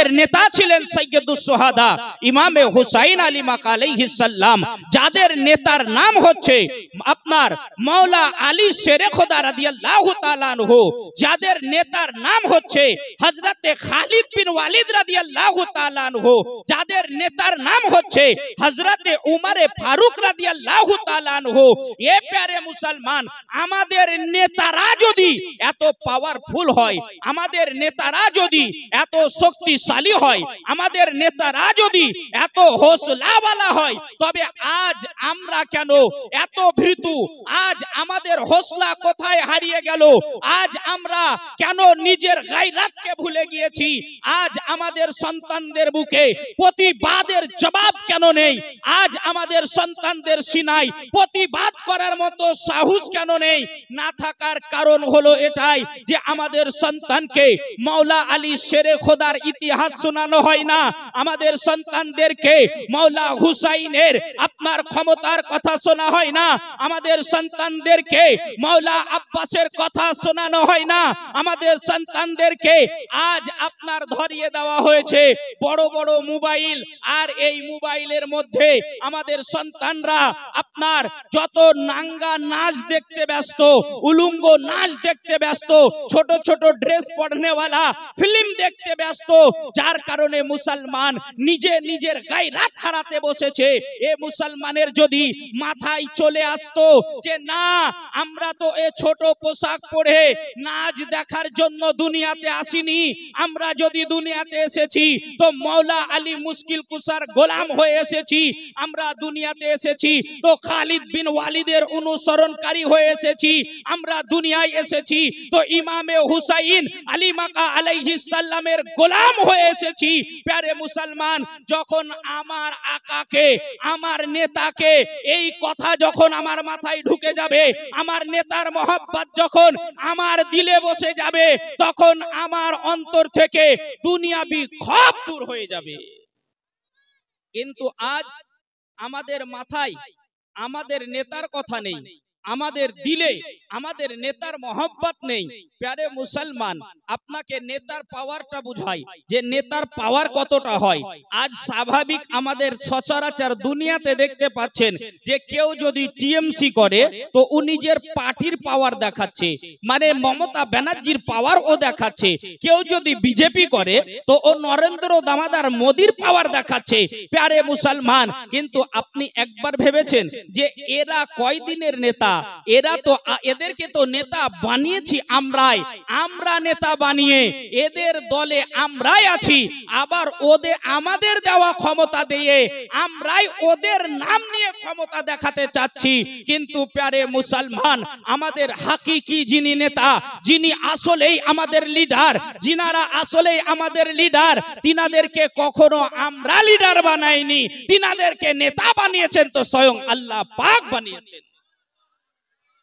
যাদের নেতা ছিলেন সৈয়দুস শুহাদা ইমামে হুসাইন আলী মাকা আলাইহিস সালাম, যাদের নেতার নাম হচ্ছে আপনার মাওলা আলী শেরে খোদা রাদিয়াল্লাহু তাআলা আনহু, যাদের নেতার নাম হচ্ছে হযরতে খালিদ বিন ওয়ালিদ রাদিয়াল্লাহু তাআলা আনহু, যাদের নেতার নাম হচ্ছে হযরতে উমরে ফারুক রাদিয়াল্লাহু তাআলা আনহু। এ প্যারে মুসলমান, আমাদের নেতারা যদি এত পাওয়ারফুল হয়, আমাদের নেতারা যদি এত শক্তিশালী হয়, আমাদের নেতারা যদি এত হৌসলাওয়ালা হয়, তবে আজ আমরা কেন এত ভীতু? আজ আমাদের হৌসলা কোথায় হারিয়ে গেল? আজ আমরা কেন নিজের গায়রাতকে ভুলে গিয়েছি? আজ আমাদের সন্তানদের বুকে প্রতিবাদের জবাব কেন নেই? আজ আমাদের সন্তানদের সিনায় প্রতিবাদ করার মতো সাহস কেন নেই? না থাকার কারণ হলো এটাই যে আমাদের সন্তানকে মাওলা আলী শেরে খোদার ইতিহাস শোনানো হয় না, আমাদের সন্তানদেরকে মাওলা হুসাইনের আপনার ক্ষমতার কথা শোনা হয় না, আমাদের সন্তানদেরকে মাওলা আব্বাসের কথা শোনানো হয় না, আমাদের সন্তানদেরকে আজ আপনার ধরিয়ে দেওয়া হয়েছে বড় বড় মোবাইল। আর এই মোবাইলের মধ্যে আমাদের সন্তানরা আপনার যত নাঙ্গা নাচ দেখতে ব্যস্ত, উলুঙ্গ নাচ দেখতে ব্যস্ত, ছোট ছোট ড্রেস পরনেওয়ালা ফিল্ম দেখতে ব্যস্ত, যার কারণে মুসলমান নিজে নিজের গায়রাত হারাতে বসেছে। এ মুসলমানের যদি মাথায় চলে আসতো যে না, আমরা তো এ ছোট পোশাক পরে নাচ দেখার জন্য দুনিয়াতে আসিনি, আমরা যদি দুনিয়াতে এসেছি তো মাওলা আলী মুশকিল কুসার গোলাম হয়ে এসেছি, আমরা দুনিয়াতে এসেছি তো খালিদ বিন ওয়ালিদের অনুসরণকারী হয়ে এসেছি, আমরা দুনিয়ায় এসেছি তো ইমামে হুসাইন আলী মাকা আলাইহিস সালামের গোলাম হয়ে এসেছি। প্যারে মুসলমান, যখন আমার আকাকে, আমার নেতাকে এই কথা যখন আমার মাথায় ঢুকে যাবে, আমার নেতার মহব্বত যখন আমার দিলে বসে যাবে, তখন আমার অন্তর থেকে দুনিয়াবি খব দূর হয়ে যাবে। কিন্তু আজ আমাদের মাথায় আমাদের নেতার কথা নেই, আমাদের দিলে আমাদের নেতার মহব্বত নেই। প্যারে মুসলমান, আপনাকে নেতার পাওয়ারটা বুঝাই যে নেতার পাওয়ার কতটা হয়। আজ স্বাভাবিক আমাদের সচরাচর দুনিয়াতে দেখতে পাচ্ছেন যে কেউ যদি টিএমসি করে তো ও নিজের পার্টির পাওয়ার দেখাচ্ছে, মানে মমতা ব্যানার্জির পাওয়ার ও দেখাচ্ছে। কেউ যদি বিজেপি করে তো ও নরেন্দ্র দামোদর মোদির পাওয়ার দেখাচ্ছে। প্যারে মুসলমান, কিন্তু আপনি একবার ভেবেছেন যে এরা কয়দিনের নেতা? এরা তো এদেরকে তো নেতা বানিয়েছি আমরা নেতা বানিয়ে এদের দলে আমরাই আছি, আবার ওদের আমাদের দেওয়া ক্ষমতা দিয়ে আমরাই ওদের নাম নিয়ে ক্ষমতা দেখাতে চাচ্ছি। কিন্তু প্যারে মুসলমান, আমাদের হাকিকি যিনি নেতা, যিনি আসলেই আমাদের লিডার, যিনারা আসলেই আমাদের লিডার, তিনাদেরকে কখনো আমরা লিডার বানাইনি, তিনাদেরকে নেতা বানিয়েছেন তো স্বয়ং আল্লাহ পাক বানিয়েছেন।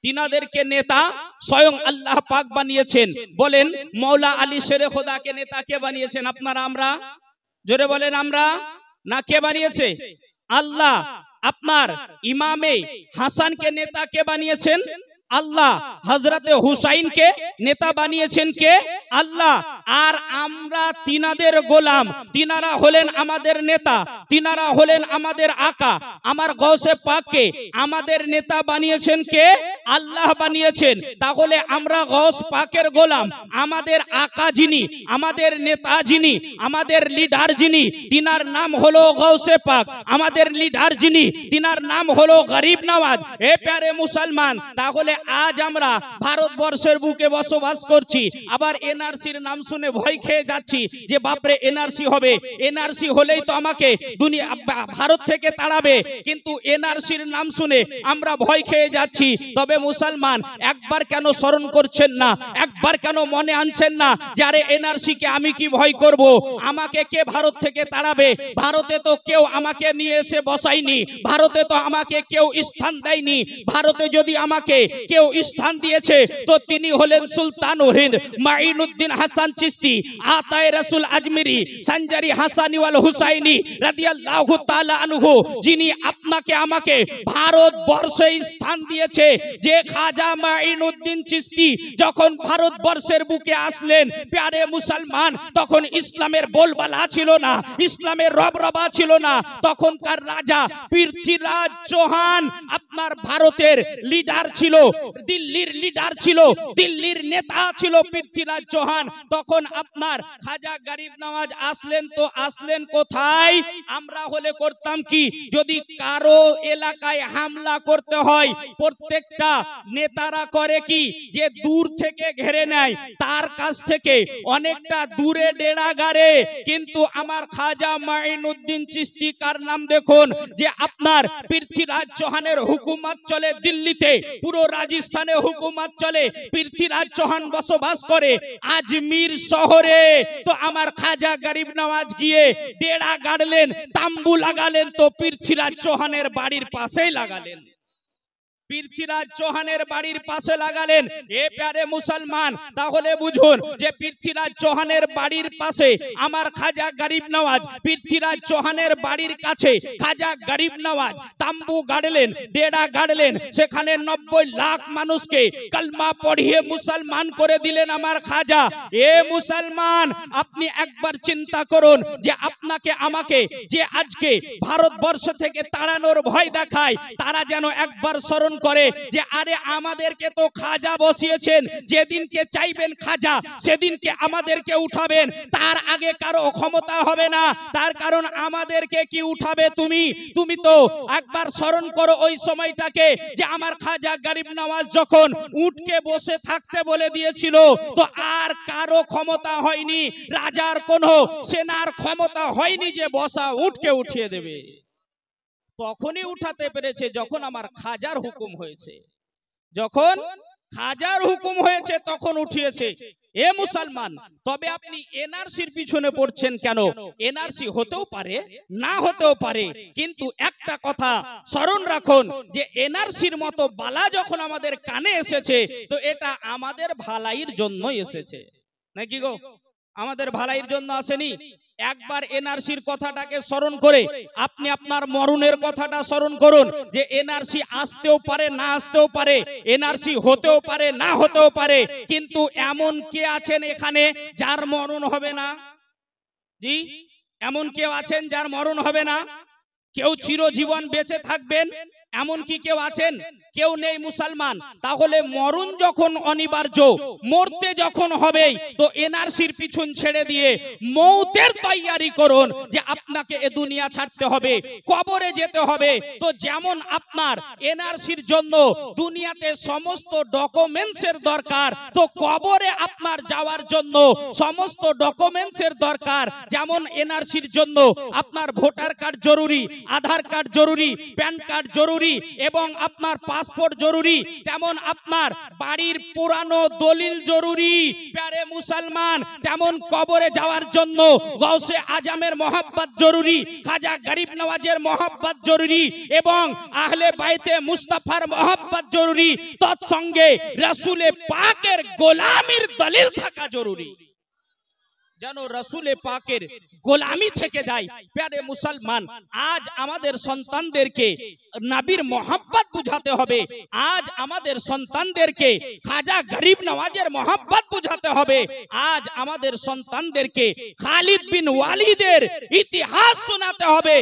তিনাদেরকে নেতা স্বয়ং আল্লাহ পাক বানিয়েছেন। বলেন মাওলা আলী শেরে খোদাকে নেতা কে বানিয়েছেন? আপনারা? আমরা? জোরে বলেন আমরা না? কে বানিয়েছে? আল্লাহ। আপনার ইমামে হাসানকে নেতা কে বানিয়েছেন? আল্লাহ। হযরতে হুসাইনকে নেতা বানিয়েছেন কে? আল্লাহ। আর আমরা তিনাদের গোলাম, তিনারা হলেন আমাদের নেতা, তিনারা হলেন আমাদের আকা। আমার গৌসে পাককে আমাদের নেতা বানিয়েছেন কে? আল্লাহ বানিয়েছেন। তাহলে আমরা গৌস পাকের গোলাম, আমাদের আকা যিনি, আমাদের নেতা যিনি, আমাদের লিডার যিনি, তিনার নাম হলো গৌসে পাক। আমাদের লিডার যিনি, তিনার নাম হলো গরিব নওয়াজ। এ প্যারে মুসলমান, তাহলে আজ আমরা ভারতবর্ষের বুকে বসবাস করছি, আবার এনআরসির নাম শুনে ভয় খেয়ে যাচ্ছি যে বাপরে এনআরসি হবে, এনআরসি হলেই তো আমাকে দুনিয়া ভারত থেকে তাড়াবে। কিন্তু এনআরসির নাম শুনে আমরা ভয় খেয়ে যাচ্ছি। তবে মুসলমান, একবার কেন স্মরণ করছেন না, একবার কেন মনে আনছেন না যে আরে এনআরসি কে আমি কি ভয় করব? আমাকে কে ভারত থেকে তাড়াবে? ভারতে তো কেউ আমাকে নিয়ে এসে বসায়নি, ভারতে তো আমাকে কেউ স্থান দেয়নি। ভারতে যদি আমাকে কেউ স্থান দিয়েছে তো তিনি হলেন সুলতানুল হিন্দ মাইনুদ্দিন হাসান চিশতি আতায়ে রাসূল আজমিরি সঞ্জারি হাসানি ওয়াল হুসাইনি রাদিয়াল্লাহু তাআলা আনহু, যিনি আপনাকে আমাকে ভারতবর্ষে স্থান দিয়েছে। যে খাজা মাইনুদ্দিন চিশতি যখন ভারতবর্ষের বুকে আসলেন প্যারে মুসলমান, তখন ইসলামের बोलबाला ছিল না, ইসলামের রবরবা ছিল না। তখনকার রাজা পৃথ্বীরাজ চৌহান আপনার ভারতের লিডার ছিল, দিল্লির লিডার ছিল, দিল্লির নেতা ছিল পৃথ্বীরাজ চৌহান। তখন আপনার খাজা গরিব নওয়াজ আসলেন, তো আসলেন কোথায়? আমরা হলে করতাম কি, যদি কারো এলাকায় হামলা করতে হয় প্রত্যেকটা নেতারা করে কি, যে দূর থেকে ঘেরে নেয়, তার কাছ থেকে অনেকটা দূরে ডেরা গাড়ে। কিন্তু আমার খাজা মাইনুদ্দিন চিশতি কার নাম দেখুন, যে আপনার পৃথ্বীরাজ চৌহানের হুকুমত চলে দিল্লিতে, পুরো রাজস্থানে হুকুমত চলে, পৃথ্বীরাজ চৌহান বসবাস করে আজমির শহরে। তো আমার খাজা গরিব নওয়াজ গিয়ে ডেরা গাড়লেন, তাম্বু লাগালেন, তো পৃথ্বীরাজ চৌহানের বাড়ির পাশেই লাগালেন, পৃথ্বীরাজ চৌহানের বাড়ির পাশে লাগালেন। এ প্যারে মুসলমান, তাহলে বুঝুন যে পৃথ্বীরাজ চৌহানের বাড়ির পাশে আমার খাজা গরিব নওয়াজ, পৃথ্বীরাজ চৌহানের বাড়ির কাছে খাজা গরিব নওয়াজ তাম্বু গাড়লেন, ডেরা গাড়লেন, সেখানে 90 লাখ মানুষকে কলমা পড়িয়ে মুসলমান করে দিলেন আমার খাজা। এ মুসলমান, আপনি একবার চিন্তা করুন যে আপনাকে আমাকে যে আজকে ভারতবর্ষ থেকে তাড়ানোর ভয় দেখায়, তারা যেন একবার স্মরণ করে যে আরে আমাদেরকে তো খাজা বসিয়েছেন, যেদিনকে চাইবেন খাজা সেদিনকে আমাদেরকে উঠাবেন, তার আগে কারো ক্ষমতা হবে না। তার কারণ আমাদেরকে কি উঠাবে তুমি তো একবার স্মরণ করো ওই সময়টাকে, যে আমার খাজা গরিব নওয়াজ যখন উঠকে বসে থাকতে বলে দিয়েছিল, তো আর কারো ক্ষমতা হয়নি, রাজার কোনো সেনার ক্ষমতা হয়নি যে বসা উঠকে উঠিয়ে দেবে। তখনই উঠাতে পেরেছে যখন আমার খাজার হুকুম হয়েছে, যখন খাজার হুকুম হয়েছে তখন উঠিয়েছে। এ মুসলমান, তবে আপনি এনআরসির পিছনে পড়ছেন কেন? এনআরসি হতেও পারে, না হতেও পারে, কিন্তু একটা কথা স্মরণ রাখুন যে এনআরসির মতো বালা যখন আমাদের কানে এসেছে, তো এটা আমাদের ভালাইয়ের জন্য এসেছে, নাকি গো? আমাদের ভালাইয়ের জন্য আসেনি। একবার এনআরসির কথাটাকে স্মরণ করে আপনি আপনার মরণের কথাটা স্মরণ করুন, যে এনআরসি আসতেও পারে, না আসতেও পারে, এনআরসি হতেও পারে, না হতেও পারে, কিন্তু এমন কে আছেন এখানে যার মরণ হবে না? জি, এমন কেউ আছেন যার মরণ হবে না? কেউ চিরজীবন বেঁচে থাকবেন এমন কি কেউ আছেন? কেউ নেই মুসলমান। তাহলে মরণ যখন অনিবার্য, মরতে যখন হবে, তো এনআরসির পিছন ছেড়ে দিয়ে মৌতের তৈয়ারি করুন, যে আপনাকে এ দুনিয়া ছাড়তে হবে, কবরে যেতে হবে। তো যেমন আপনার এনআরসির জন্য দুনিয়াতে সমস্ত ডকুমেন্টসের দরকার, তো কবরে আপনার যাওয়ার জন্য সমস্ত ডকুমেন্টসের দরকার। যেমন এনআরসির জন্য আপনার ভোটার কার্ড জরুরি, আধার কার্ড জরুরি, প্যান কার্ড জরুরি এবং আপনার পাসপোর্ট জরুরি, তেমন আপনার বাড়ির পুরানো দলিল জরুরি। প্যারে মুসলমান, তেমন কবরে যাওয়ার জন্য গৌসে আজমের মহব্বত জরুরি, খাজা গরিব নওয়াজের মহব্বত জরুরি এবং আহলে বাইতে মুস্তাফার মহব্বত জরুরি। তৎসঙ্গে রাসূলে পাকের গোলামির দলিল থাকা জরুরি, যেন রাসূলে পাকের গোলামি থেকে যায়। প্যারে মুসলমান, আজ আমাদের সন্তানদেরকে নবীর মহব্বত বুঝাতে হবে, আজ আমাদের সন্তানদেরকে খাজা গরিব নওয়াজের মহব্বত বুঝাতে হবে, আজ আমাদের সন্তানদেরকে খালিদ বিন ওয়ালিদের ইতিহাস শোনাতে হবে।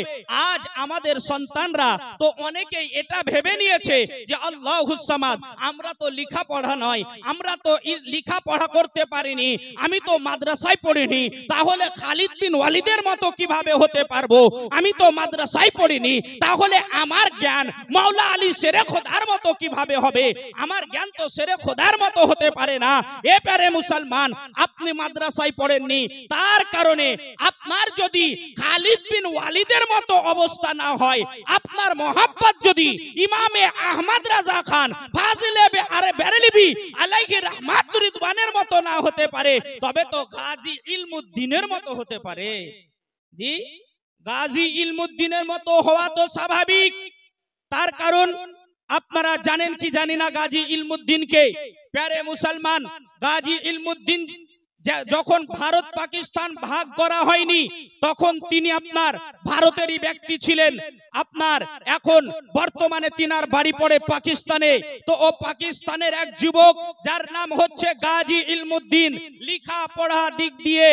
আজ আমাদের সন্তানরা তো অনেকেই এটা ভেবে নিয়েছে যে আল্লাহুস সামাদ, আমরা তো লেখাপড়া নয়, আমরা তো লেখাপড়া করতে পারিনি, আমি তো মাদ্রাসায় পড়িনি, তাহলে খালিদ বিন ওয়ালিদের মতো কিভাবে হতে পারবো? আমি তো মাদ্রাসায় পড়িনি, তাহলে আমার জ্ঞান মাওলা আলী শেরে খোদার মতো কিভাবে হবে? আমার জ্ঞান তো শেরে খোদার মতো হতে পারে না। এ প্যারে মুসলমান, আপনি মাদ্রাসায় পড়েননি, তার কারণে আপনার যদি খালিদ বিন ওয়ালিদের মতো অবস্থা না হয়, আপনার মহব্বত যদি ইমামে আহমদ রাজা খান ফাজিলে বেরেলভী আলাইহি রাহমাতুর রিদওয়ানের মতো না হতে পারে, তবে তো গাজী ইলমুদ্দিনের মতো হতে পারে। জি, গাজী ইলমুদ্দিনের মতো হওয়া তো স্বাভাবিক। তার কারণ আপনারা জানেন কি জানি না গাজী ইলমুদ্দিনকে? প্যারে মুসলমান, গাজী ইলমুদ্দিন যখন ভারত পাকিস্তান ভাগ করা হয়নি তখন তিনি আপনার ভারতেরই ব্যক্তি ছিলেন। আপনার এখন বর্তমানে তিনার বাড়ি পড়ে পাকিস্তানে। তো ও পাকিস্তানের এক যুবক যার নাম হচ্ছে গাজী ইলমুদ্দিন, লেখা পড়া দিক দিয়ে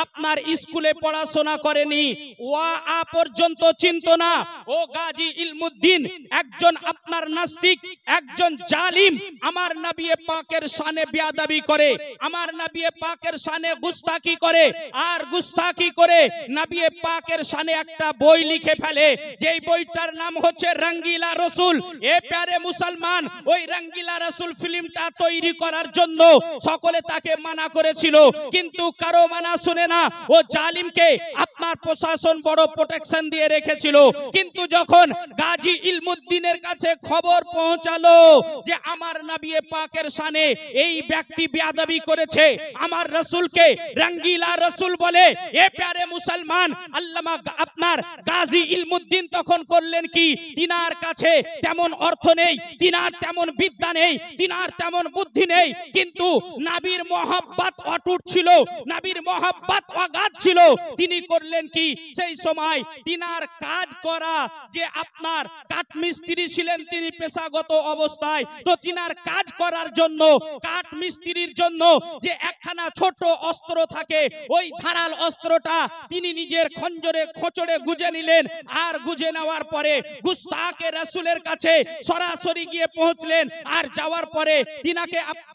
আপনার স্কুলে পড়াশোনা করেনি, ওয়া আ পর্যন্ত চিনত না। ও গাজী ইলমুদ্দিন একজন আপনার নাস্তিক, একজন জালিম, আমার নবী পাকের শানে বেয়াদবি করে, আমার নবী পাকের শানে গুস্তাখি করে, আর গুস্তাখি করে নবী পাকের শানে একটা বই লিখে ফেলে, যেই বইটার নাম হচ্ছে রঙ্গিলা রসুল। এ প্যারে মুসলমান, ওই রঙ্গিলা রসুল ফিল্মটা তৈরি করার জন্য সকলে তাকে মানা করেছিল, কিন্তু কারো মানা শুনে না। ও জালিমকে আপনার প্রশাসন বড় প্রোটেকশন দিয়ে রেখেছিল, কিন্তু যখন গাজী ইলমুদ্দিনের কাছে খবর পৌঁছালো যে আমার নবী পাকের শানে এই ব্যক্তি বেয়াদবি করেছে, আমার রসুলকে রঙ্গিলা রসুল বলে, এ প্যারে মুসলমান, আল্লামা আপনার গাজী ইলমুদ্দিন তখন করলেন কি, তিনার কাছে তেমন অর্থ নেই, তিনার তেমন বিদ্যা নেই, তিনার তেমন বুদ্ধি নেই, কিন্তু নবীর মহব্বত অটুট ছিল, নবীর মহব্বত অগাধ ছিল। তিনি করলেন কি, সেই সময় তিনার কাজ করা যে আপনার কাঠমিস্ত্রি ছিলেন তিনি পেশাগত অবস্থায়, তো তিনার কাজ করার জন্য কাঠমিস্ত্রির জন্য যে একখানা ছোট অস্ত্র থাকে, ওই ধারাল অস্ত্রটা তিনি নিজের খঞ্জরে খোঁচড়ে গুজে নিলেন, আর গুজে নেওয়ার পরে গুস্তাখে রাসূলের কাছে সরাসরি গিয়ে পৌঁছলেন। আর যাওয়ার পরে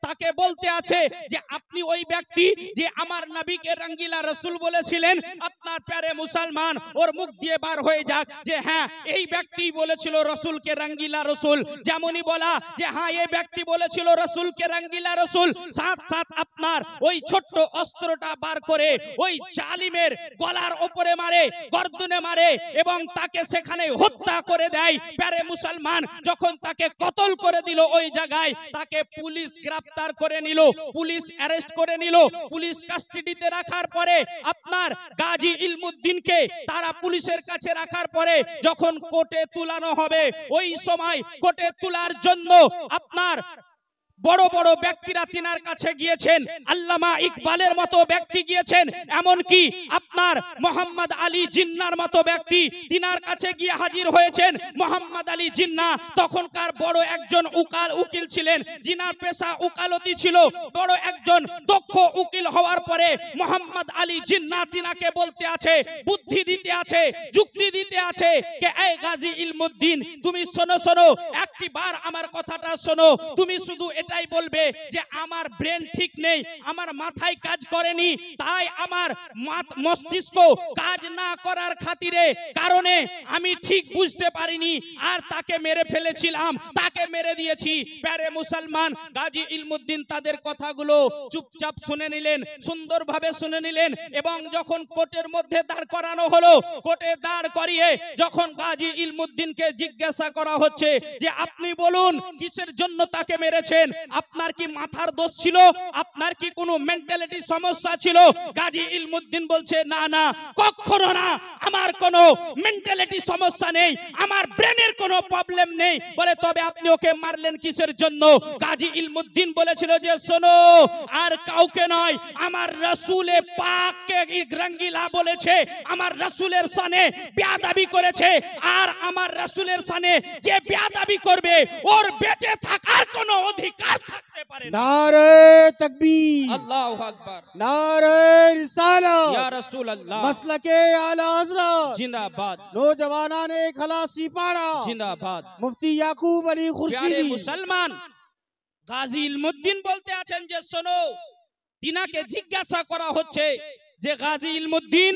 তাকে বলতে আছে যে আপনি ওই ব্যক্তি যে আমার নবীকে রঙ্গিলা রসুল বলেছিলেন, আপনার প্যারে মুসলমান ওর মুখ দিয়ে বার হয়ে যাক যে হ্যাঁ এই ব্যক্তি বলেছিল রসুলকে রঙ্গিলা রসুল, যেমনই বলা যে হ্যাঁ এই ব্যক্তি বলেছিল রসুলকে রঙ্গিলা রসুল, সাথ সাথ আপনার ওই ছোট্ট অস্ত্রটা বার করে ওই জালিমের গলার উপরে মারে, গর্দনে মারে এবং তাকে সেখানে হত্যা করে দেয়। প্যারে মুসলমান, যখন তাকে কতল করে দিল ওই জায়গায়, তাকে পুলিশ গ্রেফতার করে নিল, পুলিশ অ্যারেস্ট করে নিল। পুলিশ কাস্টাডিতে রাখার পরে আপনার গাজী ইলমুদ্দিনকে তারা পুলিশের কাছে রাখার পরে যখন কোর্টে তুলানো হবে, ওই সময় কোর্টে তোলার জন্য আপনার বড় বড় ব্যক্তিরা তিনার কাছে গিয়েছেন, আল্লামা ইকবালের মতো ব্যক্তি গিয়েছেন, এমনকি আপনার মোহাম্মদ আলী জিন্নার মতো ব্যক্তি তিনার কাছে গিয়ে হাজির হয়েছেন। মোহাম্মদ আলী জিন্না তখনকার বড় একজন উকিল ছিলেন, জিনার পেশা উকালতি ছিল, বড় একজন দক্ষ উকিল হওয়ার পরে মোহাম্মদ আলী জিন্না তিনাকে বলতে আছে, বুদ্ধি দিতে আছে, যুক্তি দিতে আছে যে এই গাজী ইলমুদ্দিন তুমি শোনো শোনো, একটি বার আমার কথাটা শোনো, তুমি শুধু এটাই বলবে যে আমার ব্রেন ঠিক নেই, আমার মাথায় কাজ করেনি, তাই আমার মস্তিষ্ক কাজ না করার খাতিরে কারণে আমি ঠিক বুঝতে পারিনি আর তাকে মেরে ফেলেছিলাম, তাকে মেরে দিয়েছি। প্যারে মুসলমান, গাজী ইলমুদ্দিন তাদের কথাগুলো চুপচাপ শুনে নিলেন, সুন্দরভাবে শুনে নিলেন, এবং যখন কোর্টের মধ্যে দাঁড় করানো হলো, কোর্টে দাঁড় করিয়ে যখন গাজী ইলমুদ্দিনকে জিজ্ঞাসা করা হচ্ছে যে আপনি বলুন কিসের জন্য তাকে মেরেছেন, আপনার কি মাথার দোষ ছিল, আপনার কি কোনো মেন্টালিটি সমস্যা ছিল? গাজী ইলমুদ্দিন বলছে না না, কখনো না, আমার কোনো মেন্টালিটি সমস্যা নেই, আমার ব্রেনের কোনো প্রবলেম নেই। বলে তবে আপনি ওকে মারলেন কিসের জন্য? গাজী ইলমুদ্দিন বলেছিল যে শোনো, আর কাউকে নয়, আমার রাসূলে পাককে রঙ্গিলা বলেছে, আমার রাসূলের শানে বেয়াদবি করেছে, আর আমার রাসূলের শানে যে বেয়াদবি করবে ওর বেঁচে থাকার কোনো অধিকার থাকতে পারে না। নারে তাকবীর, আল্লাহু আকবার, নারে রিসালাত, ইয়া রাসূলুল্লাহ, মাসলাকে আলা হযরত জিন্দাবাদ, নওজওয়ানানে খলাসি পাড়া জিন্দাবাদ, মুফতি ইয়াকুব আলী খুরশিদি। প্যারে মুসলমান, গাজী ইলমুদ্দিন বলতে আছেন যে শোনো, তিনাকে জিজ্ঞাসা করা হচ্ছে যে গাজী ইলমুদ্দিন,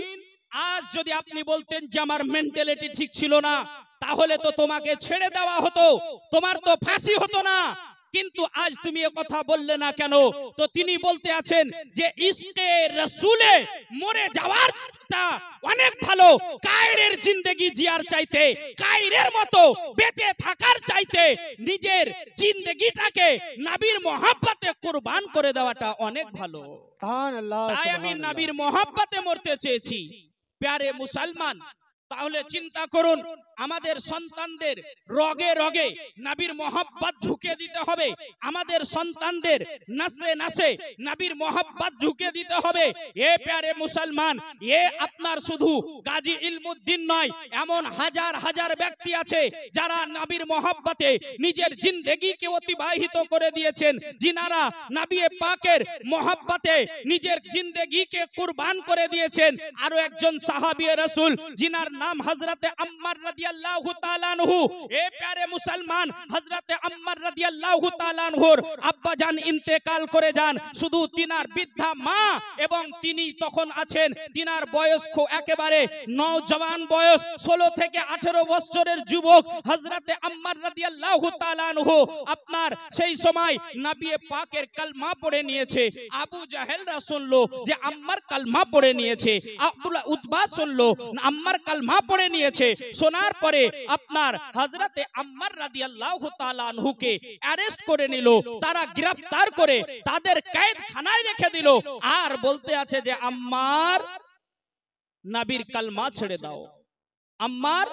আজ যদি আপনি বলতেন যে আমার মেন্টালিটি ঠিক ছিল না, তাহলে তো তোমাকে ছেড়ে দেওয়া হতো, তোমার তো ফাঁসি হতো না, কিন্তু আজ তুমি এ কথা বললে না কেন? তো তিনি বলতে আছেন যে ইশকে রাসূলে মরে যাওয়ারটা অনেক ভালো, কায়রের জিন্দেগি জিয়ার চাইতে, কায়রের মতো বেঁচে থাকার চাইতে নিজের জিন্দেগিটাকে নবীর মহব্বতে কুরবান করে দেওয়াটা অনেক ভালো। সুবহানাল্লাহ, তাই আমি নবীর মহব্বতে মরতে চেয়েছি। প্যারে মুসলমান, তাহলে চিন্তা করুন, আমাদের সন্তানদের রগে রগে নবীর মোহাব্বত ঢুকে দিতে হবে, আমাদের সন্তানদের নাসে নাসে নবীর মোহাব্বত ঢুকে দিতে হবে। এ প্যারে মুসলমান, এ আপনার শুধু গাজী ইলমুদ্দিন নয়, এমন হাজার হাজার ব্যক্তি আছে যারা নবীর মোহাব্বতে নিজের জিন্দেগিকে অতিবাহিত করে দিয়েছেন, যিনারা নবী পাকের মোহাব্বতে নিজের জিন্দেগিকে কুরবান করে দিয়েছেন। আরো একজন সাহাবী রাসূল যিনার নাম হযরতে আম্মার রাদিয়াল্লাহু তাআলা আনহু। এ প্যারে মুসলমান, হযরতে আম্মার রাদিয়াল্লাহু তাআলা আনহুর আব্বা জান ইন্তেকাল করে যান, শুধু তিনার বৃদ্ধা মা এবং তিনি তখন আছেন, তিনার বয়স একেবারে নওজওয়ান বয়স, 16 থেকে 18 বছরের যুবক হযরতে আম্মার রাদিয়াল্লাহু তাআলা আনহু আপনার সেই সময় নবী পাকের কালমা পড়ে নিয়েছে। আবু জাহেলরা শুনলো যে আম্মার কালমা পড়ে নিয়েছে, আব্দুল্লাহ উতবা শুনলো আম্মার কালমা পড়ে নিয়েছে। শোনার পরে আপনার হযরতে আম্মার রাদিয়াল্লাহু তাআলা আনহুকে অ্যারেস্ট করে নিল, তারা গ্রেফতার করে তাদের কয়েদখানায় রেখে দিল। আর বলতে আছে যে আম্মার নবীর কালমা ছেড়ে দাও, আম্মার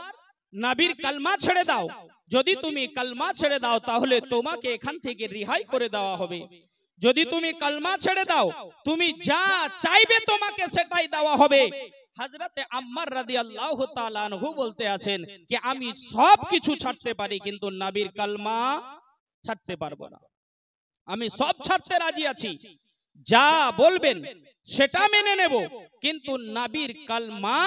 নবীর কালমা ছেড়ে দাও, যদি তুমি কালমা ছেড়ে দাও তাহলে তোমাকে এখান থেকে রিহাই করে দেওয়া হবে, যদি তুমি কালমা ছেড়ে দাও তুমি যা চাইবে তোমাকে সেটাই দেওয়া হবে। হযরতে আম্মার রাদিয়াল্লাহু তাআলা আনহু বলতে আছেন যে আমি সব কিছু ছাড়তে পারি কিন্তু নবীর কালমা ছাড়তে পারবো না, আমি সব ছাড়তে রাজি আছি, যা বলবেন সেটা মেনে নেব কিন্তু নবীর কালমা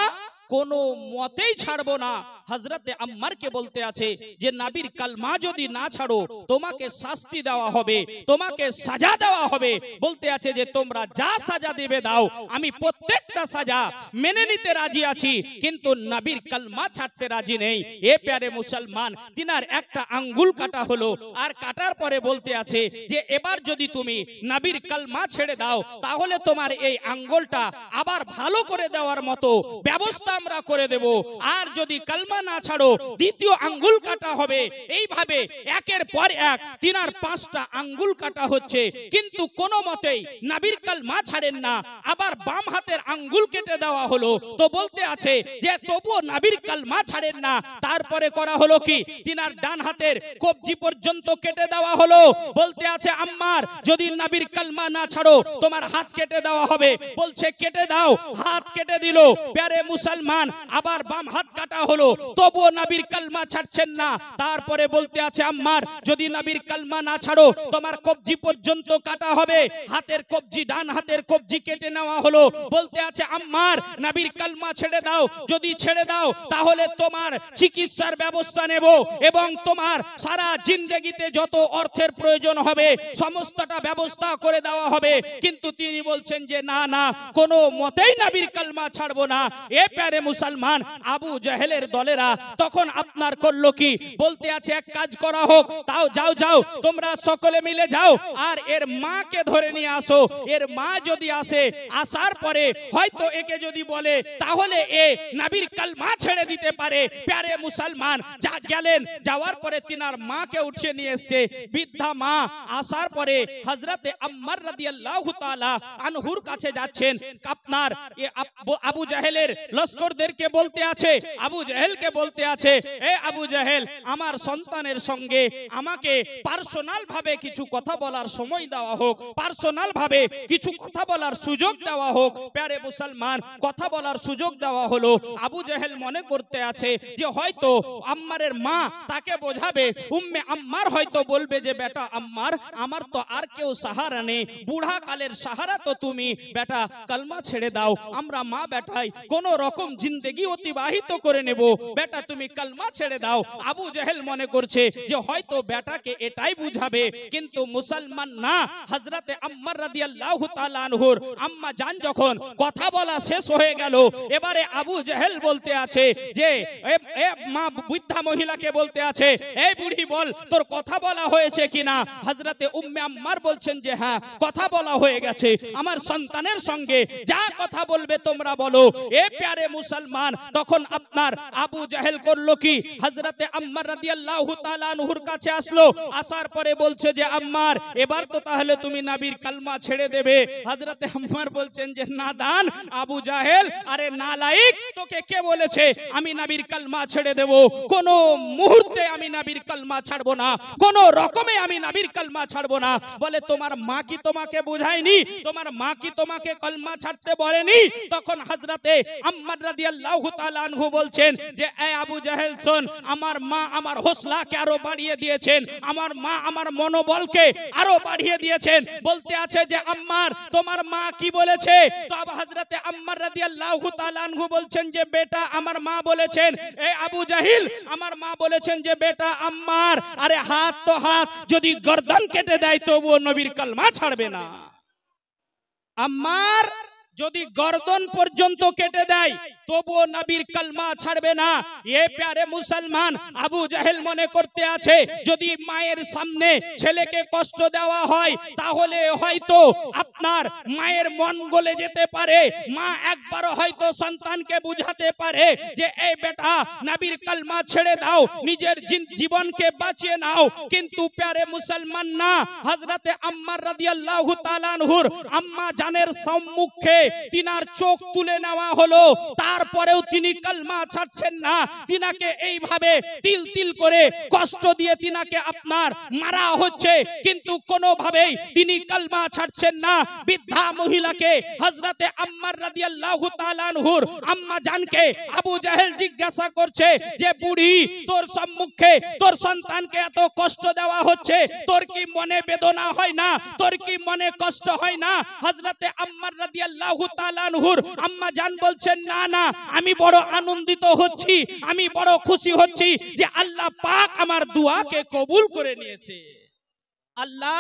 কোনো মতেই ছাড়বো না। হযরতে আম্মারকে বলতে আছে যে নবীর কালমা যদি না ছাড়ো তোমাকে শাস্তি দেওয়া হবে, তোমাকে সাজা দেওয়া হবে। বলতে আছে যে তোমরা যা সাজা দেবে দাও, আমি প্রত্যেকটা সাজা মেনে নিতে রাজি আছি কিন্তু নবীর কালমা ছাড়তে রাজি নেই। এ প্যারে মুসলমান, তিনার একটা আঙ্গুল কাটা হলো, আর কাটার পরে বলতে আছে যে এবার যদি তুমি নবীর কালমা ছেড়ে দাও তাহলে তোমার এই আঙ্গুলটা আবার ভালো করে দেওয়ার মতো ব্যবস্থা আমরা করে দেব, আর যদি কালমা না ছাড়ো দ্বিতীয় আঙ্গুল কাটা হবে। এইভাবে একের পর এক তিনার 5টা আঙ্গুল কাটা হচ্ছে কিন্তু কোনো মতেই নবীর কালমা ছাড়েন না। আবার বাম হাতের আঙ্গুল কেটে দেওয়া হলো, তো বলতে আছে যে তবুও নবীর কালমা ছাড়েন না। তারপরে করা হলো কি, তিনার ডান হাতের কবজি পর্যন্ত কেটে দেওয়া হলো। বলতে আছে আম্মার যদি নবীর কালমা না ছাড়ো তোমার হাত কেটে দেওয়া হবে। বলছে কেটে দাও, হাত কেটে দিল। প্যারে মুসলমান, আবার বাম হাত কাটা হলো, তবুও নবীর কালমা ছাড়ছেন না। তারপরে বলতে আছে আম্মার যদি নবীর কালমা না ছাড়ো তোমার কবজি পর্যন্ত কাটা হবে। হাতের কবজি, ডান হাতের কবজি কেটে নেওয়া হলো। বলতে আছে আম্মার নবীর কালমা ছেড়ে দাও, যদি ছেড়ে দাও তাহলে তোমার চিকিৎসার ব্যবস্থা নেব এবং তোমার সারা জিন্দেগিতে যত অর্থের প্রয়োজন হবে সমস্তটা ব্যবস্থা করে দেওয়া হবে। কিন্তু তিনি বলছেন যে না না, কোনো মতেই নবীর কালমা ছাড়বো না। এ প্যারে মুসলমান, আবু জাহেলের দলেরা তখন আপনার করলো কি, বলতে আছে এক কাজ করা হোক, তাও যাও যাও তোমরা সকলে মিলে যাও আর এর মাকে ধরে নিয়ে আসো। এর মা যদি আসে, আসার পরে হয়তো একে যদি বলে তাহলে এ নবীর কালমা ছেড়ে দিতে পারে। প্যারে মুসলমান, যা গেলেন, যাওয়ার পরে তিনার মাকে উঠিয়ে নিয়ে এসেছে। বৃদ্ধা মা আসার পরে হযরতে আম্মার রাদিয়াল্লাহু তাআলা আনহুর কাছে যাচ্ছেন। আপনার আবু জাহেলের লস্করদেরকে বলতে আছে, আবু জাহেলকে বলতে আছে এ আবু জাহেল, আমার সন্তানের সঙ্গে আমাকে পার্সোনাল ভাবে কিছু কথা বলার সময় দেওয়া হোক, পার্সোনাল ভাবে কিছু কথা বলার সুযোগ দেওয়া হোক। প্যারে মুসলমান, কথা বলার সুযোগ দেওয়া হলো। আবু জাহেল মনে করতে আছে যে হয়তো আম্মারের মা তাকে বোঝাবে, উম্মে আম্মার হয়তো বলবে যে বেটা আম্মার, আমার তো আর কেউ সাহারা নেই, বুড়া কালের সাহারা তো তুমি, বেটা কালমা ছেড়ে দাও, আমরা মা বেটাই কোন রকম জিন্দেগি অতিবাহিত করে নেব, বেটা তুমি কালমা ছেড়ে দাও। আবু জাহেল মনে করছে যে হয়তো বেটাকে এটাই বুঝাবে, কিন্তু মুসলমান না। হযরতে আম্মার রাদিয়াল্লাহু তাআলা আনহুর আম্মা জান যখন কথা বলা শেষ হয়ে গেল, এবারে আবু জাহেল বলতে আছে যে মা বৃদ্ধা মহিলাকে বলতে আছে, এই বুড়ি বল তোর কথা বলা হয়েছে কিনা। হযরতে উম্মে আম্মার বলছেন যে হ্যাঁ কথা বলা হয়ে গেছে, আমার সন্তানের সঙ্গে যা কথা বলবে তোমরা বলো। এ প্যারে মুসলমান, তখন আপনার আবু জাহেল করলো কি, হযরতে আম্মার রাদিয়াল্লাহু তাআলা আনহুর কাছে আসলো, আসার পরে বলছে যে আম্মার এবার তো তাহলে তুমি নবীর কালমা ছেড়ে দেবে। হযরতে আম্মার বলছেন যে নাদান আবু জাহেল, আরে নালায়েক, তোকে কে বলেছে আমি নবীর কালমা ছেড়ে দেব? কোন মুহূর্তে আমি নবীর কালমা ছাড়বো না, কোন রকমে আমি নবীর কালমা ছাড়বো না। বলে তোমার মা কি তোমাকে বুঝায়নি? তোমার মা কি তোমাকে কালমা ছাড়তে বলেনি? তখন হযরতে আম্মার রাদিয়াল্লাহু তাআলা আনহু বলছেন যে এ আবু জাহেল শোন, আমার মা আমার হৌসলাকে আরো বাড়িয়ে দিয়েছেন, আমার মা আমার মনোবলকে আরো বাড়িয়ে দিয়েছেন। বলতে আছে যে আম্মার তোমার মা কি বলেছে? তো হযরতে আম্মার রাদিয়াল্লাহু তাআলা আনহু বলছেন যে বেটা আমার মা বলেছেন, এ আবু জাহিল আমার মা বলেছেন যে বেটা আম্মার, আরে হাত তো হাত, যদি গর্দন কেটে দেয় তবুও নবীর কালমা ছাড়বে না। আম্মার যদি গর্দন পর্যন্ত কেটে দেয় তবুও নবীর কালমা ছাড়বে না। এ প্যারে মুসলমান, আবু জাহেল মনে করতে আছে যদি মায়ের সামনে ছেলেকে কষ্ট দেওয়া হয় তাহলে হয়তো আপনার মায়ের মন গলে যেতে পারে, মা একবারও হয়তো সন্তানকে বুঝাতে পারে যে এই বেটা নবীর কালমা ছেড়ে দাও, নিজের জীবনকে বাঁচিয়ে নাও। কিন্তু প্যারে মুসলমান না, হযরতে আম্মার রাদিয়াল্লাহু তাআলা আনহুর আম্মা জানের সম্মুখে তিনার চোখ তুলে নেওয়া হলো, তারপরেও তিনি কালমা ছাড়ছেন না। তিনাকে এইভাবে তিল তিল করে কষ্ট দিয়ে তিনাকে আপনার মারা হচ্ছে, কিন্তু কোনোভাবেই তিনি কালমা ছাড়ছেন না। বৃদ্ধা মহিলাকে হযরতে আম্মার রাদিয়াল্লাহু তাআলা আনহুর আম্মা জানকে আবু জাহেল জিজ্ঞাসা করছে যে বুড়ি, তোর সম্মুখে তোর সন্তানকে এত কষ্ট দেওয়া হচ্ছে, তোর কি মনে বেদনা হয় না? তোর কি মনে কষ্ট হয় না? হযরতে আম্মার রাদিয়াল্লাহু তাআলা আনহুর আম্মা জান বলছেন না না, আমি বড় আনন্দিত হচ্ছি, আমি বড় খুশি হচ্ছি যে আল্লাহ পাক আমার দুআকে কবুল করে নিয়েছে, আল্লাহ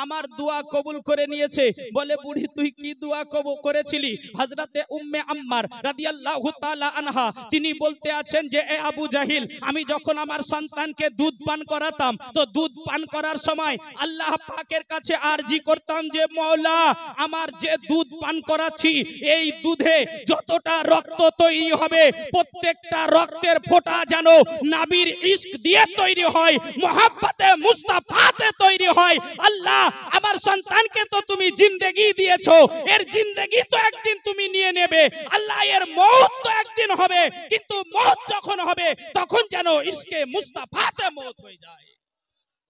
আমার দোয়া কবুল করে নিয়েছে। বলে বুড়ি তুই কি দোয়া কবুল করেছিলি? হযরতে উম্মে আম্মার রাদিয়াল্লাহু তাআলা আনহা তিনি বলতে আছেন যে এ আবু জাহিল, আমি যখন আমার সন্তানকে দুধ পান করাতাম তো দুধ পান করার সময় আল্লাহ পাকের কাছে আরজি করতাম যে মওলা আমার যে দুধ পান করাচ্ছি এই দুধে যতটা রক্ত তৈরি হবে প্রত্যেকটা রক্তের ফোঁটা যেন নবীর ইশক দিয়ে তৈরি হয়, মুহাব্বতে মুস্তাফাতে তৈরি হয়। আল্লাহ আমার সন্তানকে তো তুমি জিন্দেগি দিয়েছো, এর জিন্দেগি তো একদিন তুমি নিয়ে নেবে, আল্লাহ এর মওত তো একদিন হবে, কিন্তু মওত যখন হবে তখন যেন ইশকে মুস্তাফাতে মওত হয়ে যায়।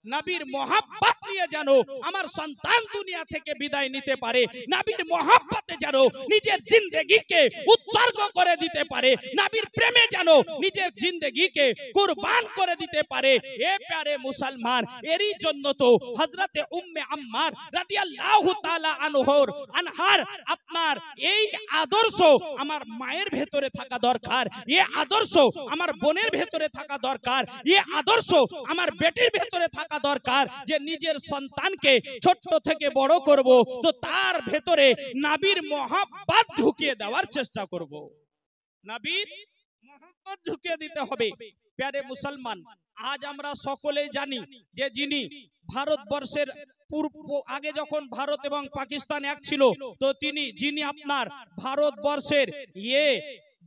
নবীর মোহাব্বত নিয়ে যেন আমার সন্তান দুনিয়া থেকে বিদায় নিতে পারে, নবীর মোহাব্বতে যেন নিজের জিন্দেগিকে উৎসর্গ করে দিতে পারে, নবীর প্রেমে যেন নিজের জিন্দেগিকে কুরবান করে দিতে পারে। এ প্যারে মুসলমান, এরই জন্য তো হযরতে উম্মে আম্মার রাদিয়াল্লাহু তাআলা আনহার আপনার এই আদর্শ আমার মায়ের ভেতরে থাকা দরকার, এই আদর্শ আমার বোনের ভেতরে থাকা দরকার, এই আদর্শ আমার বেটির ভেতরে থাকা দরকার যে নিজের সন্তানকে ছোট থেকে বড় করব তো তার ভেতরে নবীর মোহাব্বত ঢুকিয়ে দেওয়ার চেষ্টা করব, নবীর মোহাব্বত ঢুকিয়ে দিতে হবে। প্যারে মুসলমান, আজ আমরা সকলেই জানি যে যিনি ভারতবর্ষের আগে যখন ভারত এবং পাকিস্তান এক ছিল তো যিনি আপনার ভারতবর্ষের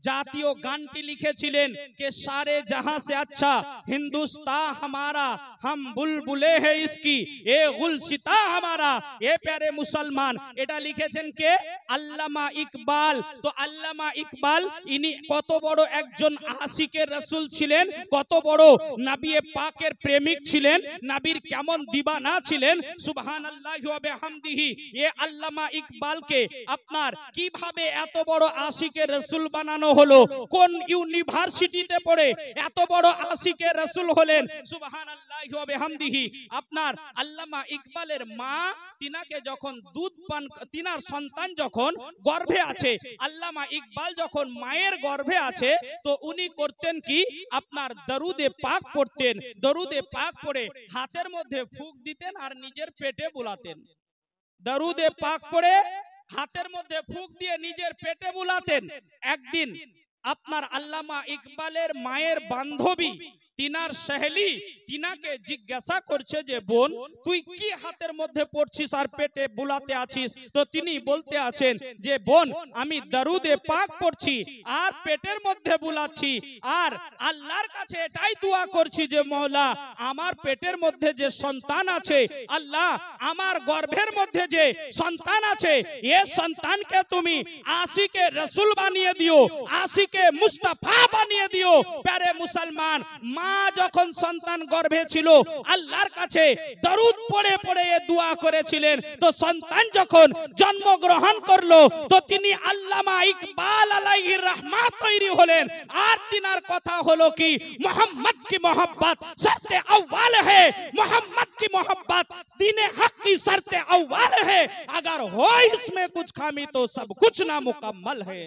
জাতীয় গানটি লিখেছিলেন কে সারে জাহাं से अच्छा हिंदुस्तान हमारा हम बुलबुले है इसकी ए गुलसिता हमारा। এ প্যারে মুসলমান, এটা লিখেছেন কে? আল্লামা ইকবাল। তো আল্লামা ইকবাল ইনি কত বড় একজন আশিকে রাসূল ছিলেন, কত বড় নবী পাকের প্রেমিক ছিলেন, নবীর কেমন দিবানা ছিলেন, সুবহানাল্লাহি ওয়া বিহামদিহি। এ আল্লামা ইকবালকে আপনার কিভাবে এত বড় আশিকে রাসূল বানানো হলো, কোন ইউনিভার্সিটিতে পড়ে এত বড় আশিকে রাসূল হলেন, সুবহানাল্লাহি ওয়া বিহামদিহি। আপনার আল্লামা ইকবালের মা তিনাকে যখন দুধ পান, তিনার সন্তান যখন গর্ভে আছে, আল্লামা ইকবাল যখন মায়ের গর্ভে আছে তো উনি করতেন কি আপনার দরুদে পাক পড়তেন, দরুদে পাক পড়ে হাতের মধ্যে ফুঁক দিতেন আর নিজের পেটে বুলাতেন, দরুদে পাক পড়ে হাতের মধ্যে ফুঁক দিয়ে নিজের পেটে বুলাতেন। একদিন আপনার আল্লামা ইকবালের মায়ের বান্ধবী তিনার সহেলি তিনাকে জিজ্ঞাসা করছে যে বোন তুই কি হাতের মধ্যে পড়ছিস আর পেটে বুলাতে আছিস? তো তিনি বলতে আছেন যে বোন আমি দরুদে পাক পড়ছি আর পেটের মধ্যে বুলাচ্ছি আর আল্লাহর কাছে এটাই দোয়া করছি যে মওলা আমার পেটের মধ্যে যে সন্তান আছে, আল্লাহ আমার গর্ভের মধ্যে যে সন্তান আছে এই সন্তানকে তুমি আশিকে রাসূল বানিয়ে দিও, আশিকে মুস্তাফা বানিয়ে দিও। প্যারে মুসলমান, মা যখন সন্তান গর্ভে ছিল আল্লাহর কাছে দরুদ পড়ে পড়ে এ দোয়া করেছিলেন। তো সন্তান যখন জন্মগ্রহণ করলো তো তিনি আল্লামা ইকবাল আলাইহির রহমাত তৈরি হলেন। আর তিনার কথা হলো কি मोहम्मद की मोहब्बत शर्त अव्वल है, मोहम्मद की मोहब्बत दीन हक की शर्त अव्वल है, अगर हो इसमें कुछ खामी तो सब कुछ नामुकम्मल है।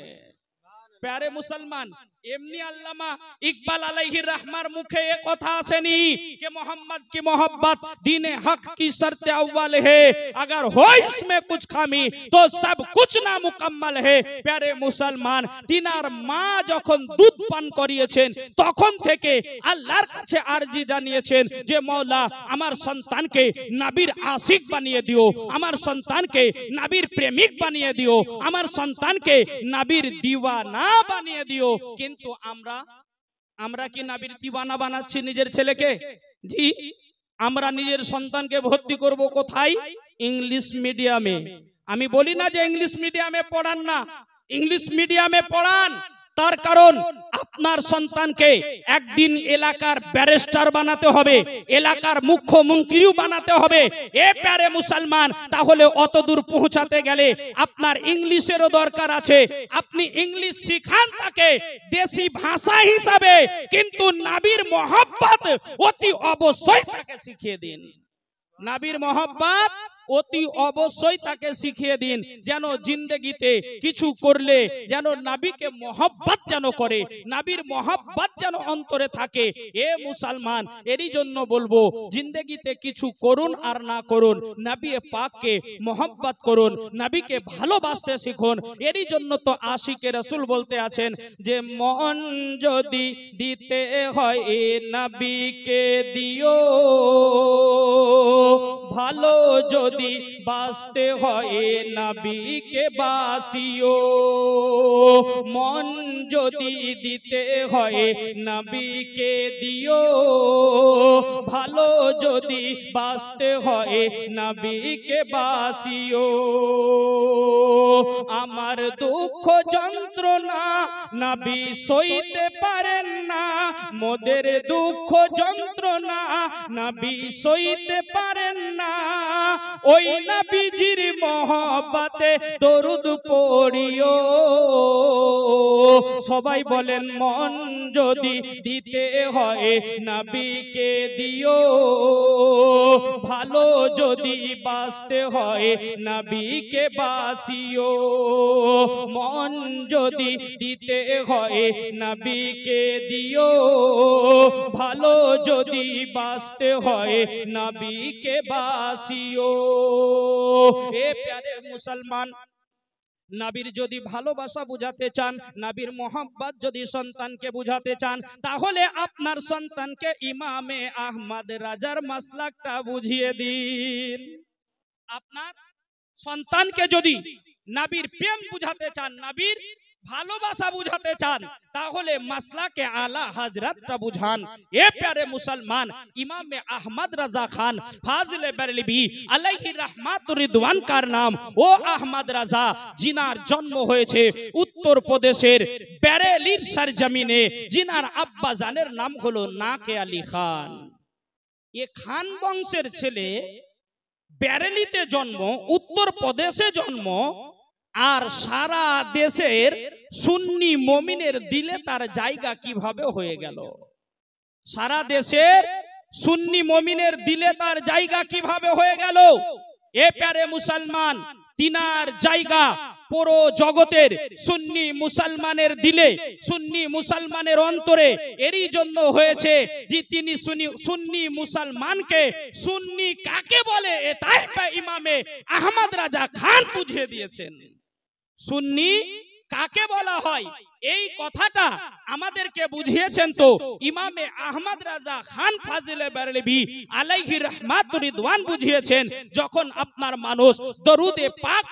प्यारे मुसलमान, एमनी अल्लामा इकबाल अलैहि रहमार मुखे एक कथा आसेनी कि मोहम्मद की मोहब्बत दीन हक की शर्त अव्वल है, अगर हो इसमें कुछ खामी तो सब कुछ नामुकम्मल है। प्यारे मुसलमान, तिनार मा যখন দুধ পান করিয়েছেন তখন থেকে আল্লাহর কাছে আরজি জানিয়েছেন যে মওলা আমার সন্তানকে নবীর আশিক বানিয়ে দিও, আমার সন্তানকে নবীর প্রেমিক বানিয়ে দিও, আমার সন্তানকে নবীর দিওয়ানা বানিয়ে দিও। কিন্তু আমরা কি নবীর দিওয়ানা বানাচ্ছি নিজের ছেলেকে? জি, আমরা নিজের সন্তানকে ভর্তি করব কোথায়? ইংলিশ মিডিয়ামে। আমি বলি না যে ইংলিশ মিডিয়ামে পড়ান না, ইংলিশ মিডিয়ামে পড়ান। তার কারণ আপনার সন্তানকে একদিন এলাকার ব্যারিস্টার বানাতে হবে, এলাকার মুখ্যমন্ত্রীও বানাতে হবে। এ প্যারে মুসলমান, তাহলে অত দূর পৌঁছাতে গেলে আপনার ইংলিশেরও দরকার আছে। আপনি ইংলিশ শিখান তাকে দেশি ভাষা হিসাবে, কিন্তু নবীর মহব্বত অতি অবশ্যই তাকে শিখিয়ে দিন। নবীর মহব্বত অতি অবশ্যই তাকে শিখিয়ে দিন, যেন জিন্দেগিতে কিছু করলে যেন নবীকে মহব্বত যেন করে, নবীর মহব্বত যেন অন্তরে থাকে। এ মুসলমান, এরই জন্য বলবো জিন্দেগিতে কিছু করুন আর না করুন, নবী পাককে মহব্বত করুন, নবীকে ভালোবাসতে শিখুন। এরই জন্য তো আশিকে রাসূল বলতে আছেন যে মন যদি দিতে হয় নবীকে দিও, ভালো যদি বাসতে হয় নবীকে বাসিও, মন যদি দিতে হয় নবীকে দিও, ভালো যদি বাসতে হয় নবীকে বাসিও। আমার দুঃখ যন্ত্রণা নবী সইতে পারেন না, মোদের দুঃখ যন্ত্রণা নবী সইতে পারেন না, ওই নবীজির মহব্বতে দরুদ পড়িও। সবাই বলেন মন যদি দিতে হয় নবীকে দিও, ভালো যদি বাসতে হয় নবীকে বাসিও, মন যদি দিতে হয় নবীকে দিও, ভালো যদি বাসতে হয় নবীকে বাসিও। এ প্যারে মুসলমান, নবীর যদি ভালোবাসা বুঝাতে চান, নবীর মোহাব্বত যদি সন্তানকে বুঝাতে চান, তাহলে আপনার সন্তানকে ইমামে আহমদ রাজার মাসলাকটা বুঝিয়ে দিন। আপনার সন্তানকে যদি নবীর প্রেম বুঝাতে চান, নবীর ভালোবাসা বুঝাতে চান, তাহলে মাসলাকে আলা হযরতটা বুঝান। এ প্যারে মুসলমান, ইমামে আহমদ রাজা খান ফাজিলে বেরেলভী আলাইহি রহমাতুর রিদওয়ান কার নাম ও আহমদ রাজা, জিনার জন্ম হয়েছে উত্তর প্রদেশের বেরেলির সরজমিনে, জিনার আব্বা জানের নাম হলো নাকে আলী খান। এ খান বংশের ছেলে, বেরেলিতে জন্ম, উত্তর প্রদেশে জন্ম, আর সারা দেশের সুন্নি মুমিনের দিলে তার জায়গা কিভাবে হয়ে গেল? সারা দেশের সুন্নি মুমিনের দিলে তার জায়গা কিভাবে হয়ে গেল? এ প্যারে মুসলমান, তিনার জায়গা পুরো জগতের সুন্নি মুসলমানের দিলে, সুন্নি মুসলমানের অন্তরে। এরই জন্য হয়েছে যে তিনি সুন্নি মুসলমানকে সুন্নি কাকে বলে এটাই ইমামে আহমদ রাজা খান বুঝিয়ে দিয়েছেন। সুন্নি কাকে বলা হয় এই কথাটা আমাদেরকে বুঝিয়েছেন তো ইমামে আহমদ রাজা খান ফাজিলে বেরেলভী আলাইহি রাহমাতুর রিদওয়ান বুঝিয়েছেন। যখন আপনার মানুষ দরুদে পাক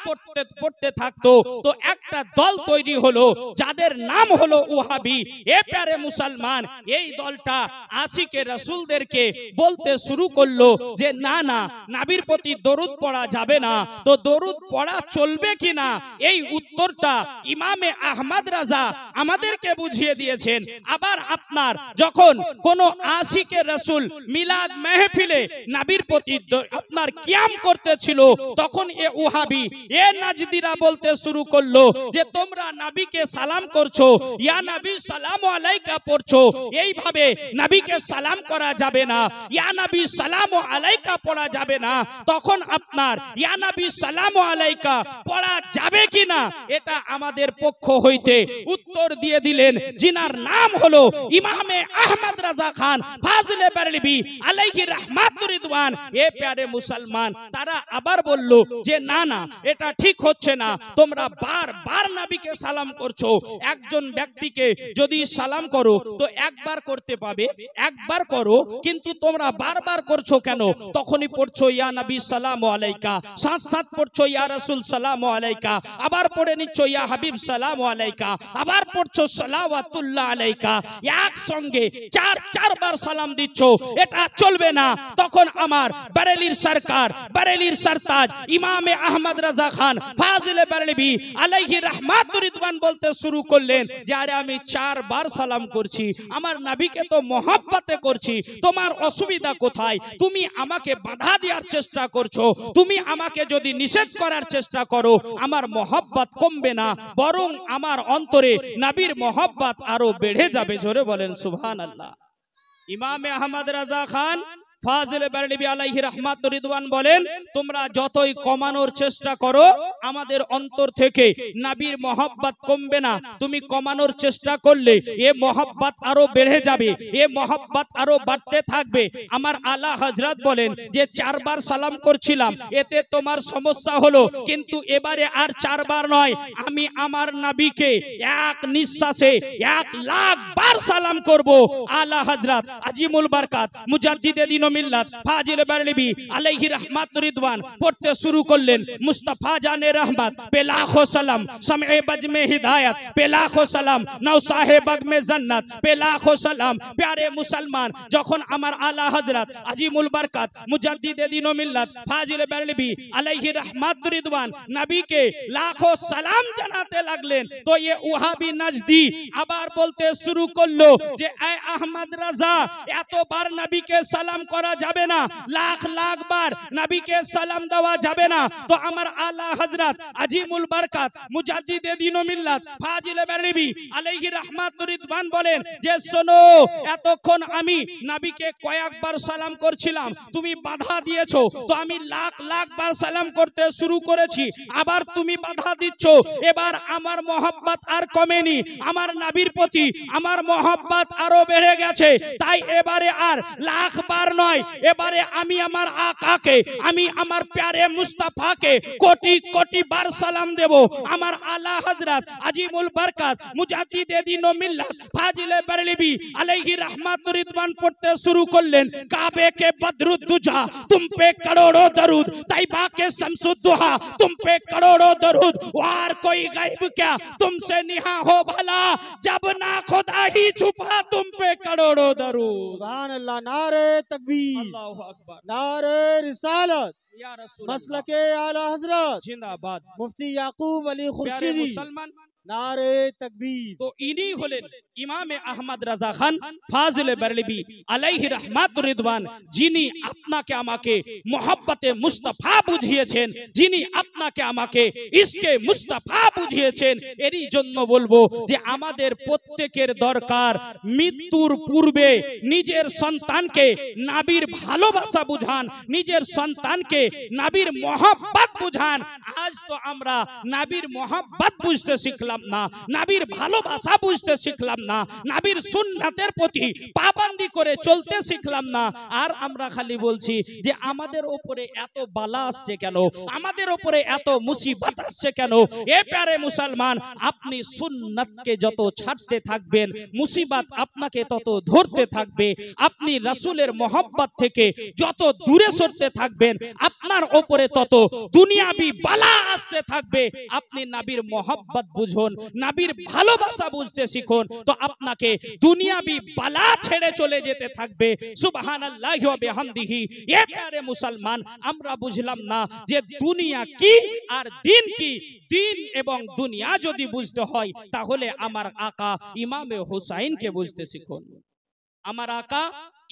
পড়তে থাকতো তো একটা দল তৈরি হলো যাদের নাম হলো ওয়াহাবি। এ প্যারে মুসলমান, এই দলটা আশিকে রাসূলদেরকে বলতে শুরু করলো যে না না, নবীর প্রতি দরুদ পড়া যাবে না। তো দরুদ পড়া চলবে কিনা এই উত্তরটা ইমামে আহমদ রাজা আমাদেরকে বুঝিয়ে দিয়েছেন। আবার আপনার যখন কোন আশিকে রাসূল মিলাদ মাহফিলে নবীর প্রতি আপনার কিয়াম করতেছিল তখন এ ওয়াহাবি এ নাজদিরা বলতে শুরু করলো যে তোমরা নবীকে সালাম করছো, ইয়া নবী সালাম আলাইকা পড়ছো, এইভাবে নবীকে সালাম করা যাবে না, ইয়া নবী সালাম আলাইকা পড়া যাবে না। তখন আপনার ইয়া নবী সালাম আলাইকা পড়া যাবে কিনা এটা আমাদের পক্ষ হইতে উত্তর দিয়ে দিলেন জিনার নাম হলো ইমামে আহমদ রাজা খান ফাজিলে বেরেলভী আলাইহি রাহমাতুর রিদওয়ান। এ প্যারে মুসলমান, তারা আবার বলল যে না না, এটা ঠিক হচ্ছে না, তোমরা বারবার নবীকে সালাম করছো। একজন ব্যক্তিকে যদি সালাম করো তো একবার করতে পাবে, একবার করো, কিন্তু তোমরা বারবার করছো কেন? তখনই পড়ছো ইয়া নবী সালাম আলাইকা, সাথ সাথ পড়ছো ইয়া রাসূল সালাম আলাইকা, আবার পড়ে নিচ্ছ ইয়া হাবিব সালাম আলাইকা, আবার পড়ছো সালাওয়াতুল্লাহ আলাইকা, একসঙ্গে চার বার সালাম দিচ্ছ, এটা চলবে না। তখন আমার বেরেলির সরকার, বেরেলির সরতাজ ইমামে আহমদ রাজা খান ফাজিলে বেরেলভী আলাইহি রাহমাতুর রিদওয়ান বলতে শুরু করলেন যে আরে আমি 4 বার সালাম করছি, আমার নবীকে তো মহব্বতে করছি, তোমার অসুবিধা কোথায়? তুমি আমাকে বাধা দেওয়ার চেষ্টা করছো, তুমি আমাকে যদি নিষেধ করার চেষ্টা করো আমার মহব্বত কমবে না, বরং আমার অন্তরে নবীর মহব্বত আরো বেড়ে যাবে। জোরে বলেন সুবহানাল্লাহ। ইমামে আহমদ রাজা খান ফাজিলে বেরেলভী আলাইহি রাহমাতুর রিদওয়ান বলেন তোমরা যতই কমানোর চেষ্টা করো আমাদের অন্তর থেকে নবীর মহব্বত কমবে না, তুমি কমানোর চেষ্টা করলে এ মহব্বত আরো বেড়ে যাবে, এ মহব্বত আরো বাড়তে থাকবে। আমার আলা হযরত বলেন যে 4 বার সালাম করছিলাম এতে তোমার সমস্যা হলো, কিন্তু এবারে আর 4 বার নয়, আমি আমার নবীকে এক নিঃশ্বাসে 1,00,000 বার সালাম করব। আলা হযরত আজিমুল বরকত মুজাদ্দিদে দ্বীন মিল্লাত ফাজিলে বেরেলভী আলাইহি রাহমাতুর রিদওয়ান পড়তে শুরু করলেন মুস্তাফা জানে রহমত पे लाखों सलाम, शम्ए बज में हिदायत पे लाखों सलाम, नौसाहे बग में जन्नत पे लाखों सलाम। प्यारे मुसलमान, যখন আমার আলা হযরত আজিমুল বরকত মুজাদ্দিদে দ্বীন মিল্লাত ফাজিলে বেরেলভী আলাইহি রাহমাতুর রিদওয়ান নবীকে লাখো সালাম জানাতে লাগলেন তো ये ওয়াহাবি নাজদি আবার বলতে শুরু করলো যে এ আহমদ রাজা এতবার নবীকে সালাম করা যাবে না, লাখ লাখ বার নবীকে সালাম দেওয়া যাবে না। তো আমার আলা হযরত আজিমুল বরকত মুজাদ্দিদে দ্বীন মিল্লাত ফাজিলে বেরেলভী আলাইহি রাহমাতুর রিদওয়ান বলেন যে শোনো, এতক্ষণ আমি নবীকে কয়েকবার সালাম করছিলাম, তুমি বাধা দিয়েছো, তো আমি লাখ লাখ বার সালাম করতে শুরু করেছি, আবার তুমি বাধা দিচ্ছ। এবার আমার মহব্বত আর কমেনি, আমার নবীর প্রতি আমার মহব্বত আরো বেড়ে গেছে, তাই এবারে আর লাখ বার নয়, এবারে আমি আমার আকাকে, আমি আমার প্যারে মুস্তাফাকে কোটি কোটি বার সালাম দেব। আমার আলা হযরত আজিমুল বরকত মুজাদ্দিদে দ্বীন মিল্লাত ফাজিলে বেরেলভী আলাইহি রাহমাতুর রিদওয়ান পড়তে শুরু করলেন কাবে के बदरुद्दुजा तुम पे करोड़ों दरूद, तैबा के शम्सुद्दुहा तुम पे करोड़ों दरूद, और कोई गैब क्या तुमसे निहा हो भला, जब ना खुदा ही छुपा तुम पे करोड़ों दरूद। सुभान अल्लाह। नारे तकबीर, अल्लाहु अकबर, नारे रिसालत, या रसूल मसलके आला हजरत जिंदाबाद। मुफ्ती याकूब अली प्यारे खुर्शीदी, मुसलमान, नारे तकबीर। तो इन्हीं হলেন ইমামে আহমদ রাজা খান ফাজিলে বেরেলভী আলাইহি রাহমাতুর রিদওয়ান, যিনি আপনাকে আমাকে মোহাব্বতে মুস্তাফা বুঝিয়েছেন, যিনি আপনাকে আমাকে ইশকে মুস্তাফা বুঝিয়েছেন। এরই জন্য বলবো যে আমাদের প্রত্যেকের দরকার মৃত্যুর পূর্বে নিজের সন্তানকে নবীর ভালোবাসা বুঝান, নিজের সন্তানকে নবীর মোহাব্বত বুঝান। আজ তো আমরা নবীর মোহাব্বত বুঝতে শিখলাম শিখলাম না, নবীর ভালোবাসা বুঝতে শিখলাম না, নবীর সুন্নাতের প্রতি পাবন্দি করে চলতে শিখলাম না। আর আমরা খালি বলছি যে আমাদের উপরে এত বালা আসছে কেন, আমাদের উপরে এত মুসিবত আসছে কেন। এ প্যারে মুসলমান, আপনি সুন্নাতকে যত ছাড়তে থাকবেন মুসিবত আপনাকে তত ধরতে থাকবে। আপনি রাসূলের মহব্বত থেকে যত দূরে সরতে থাকবেন আপনার উপরে তত দুনিয়াবি বালা আসতে থাকবে। আপনি নবীর মহব্বত বুঝুন, নবীর ভালোবাসা বুঝতে শিখুন, তো আপনাকে দুনিয়াবি বালা ছেড়ে চলে যেতে থাকবে। সুবহানাল্লাহি ওয়া বিহামদিহি। এ প্যারে মুসলমান, আমরা বুঝলাম না যে দুনিয়া কি আর দিন কি। দিন এবং দুনিয়া যদি বুঝতে হয় তাহলে আমার আকা ইমামে হুসাইনকে বুঝতে শিখুন, আমার আকা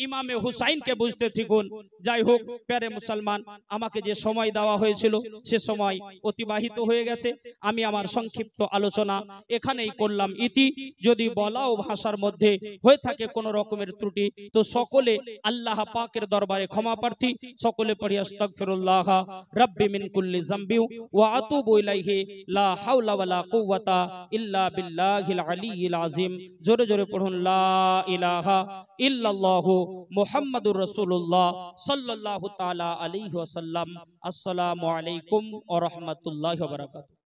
ইমামে হুসাইনকে বুঝতে শিখুন। যাই হোক প্যারে মুসলমান, আমাকে যে সময় দেওয়া হয়েছিল সে সময় অতিবাহিত হয়ে গেছে। আমি আমার সংক্ষিপ্ত আলোচনা এখানেই করলাম ইতি। যদি বলা ও ভাষার মধ্যে হয়ে থাকে কোনো রকমের ত্রুটি তো সকলে আল্লাহ পাকের দরবারে ক্ষমা প্রার্থী। সকলে পড়ি আস্তাগফিরুল্লাহ রাব্বি মিন কুল্লি যামবি ওয়া আতুবু ইলাইহি লা হাওলা ওয়ালা কুওয়াতা ইল্লা বিল্লাহিল আলিয়্যিল আযীম। জোরে জোরে পড়ুন লা ইলাহা ইল্লাল্লাহু মুহাম্মাদুর রাসূলুল্লাহ সাল্লাল্লাহু তাআলা আলাইহি ওয়াসাল্লাম। আসসালামু আলাইকুম ওয়া রাহমাতুল্লাহি ওয়া বারাকাতুহু।